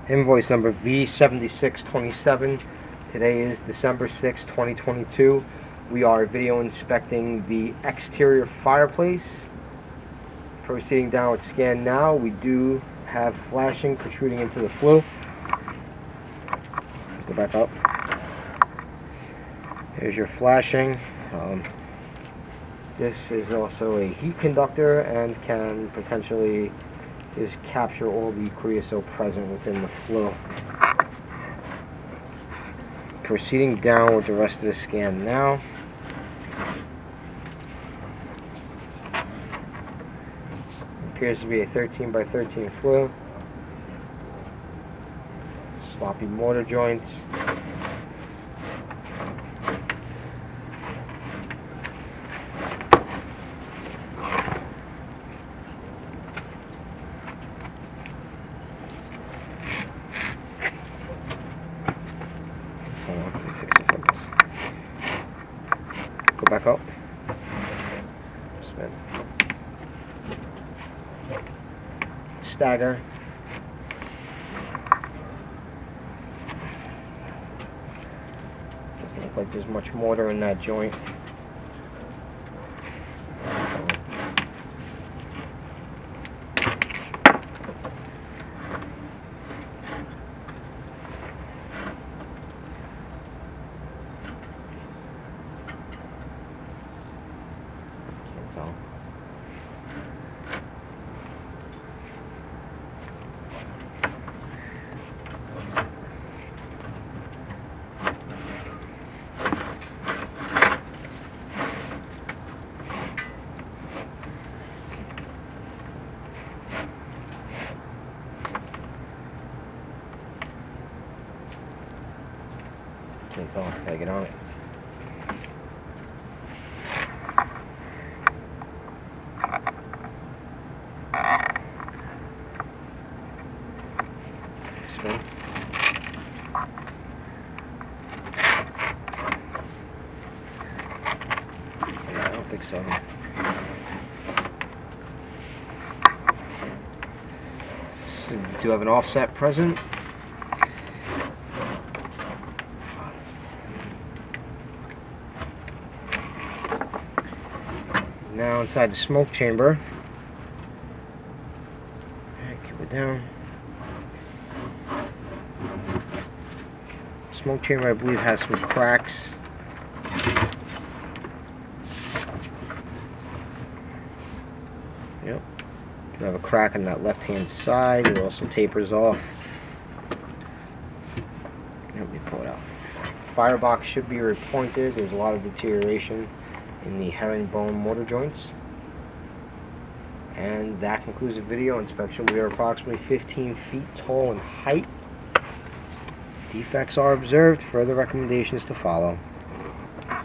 Invoice number V7627. Today is December 6, 2022. We are video inspecting the exterior fireplace. Proceeding down with scan now. We do have flashing protruding into the flue. Go back up. Here's your flashing. This is also a heat conductor and can potentially just capture all the creosote present within the flue. Proceeding down with the rest of the scan now. Appears to be a 13 by 13 flue. Sloppy mortar joints. Hold on, let me fix the focus. Go back up. Spin. Stagger. Doesn't look like there's much mortar in that joint. Can't tell. Can't tell. Gotta get on it. Spin. Yeah, I don't think so. So we do have an offset present. Now inside the smoke chamber. Alright, keep it down. Smoke chamber, I believe, has some cracks. Yep. You have a crack on that left-hand side. It also tapers off. Let me pull it out. Firebox should be repointed. There's a lot of deterioration in the herringbone mortar joints. And that concludes the video inspection. We are approximately 15 feet tall in height. Defects are observed. Further recommendations to follow.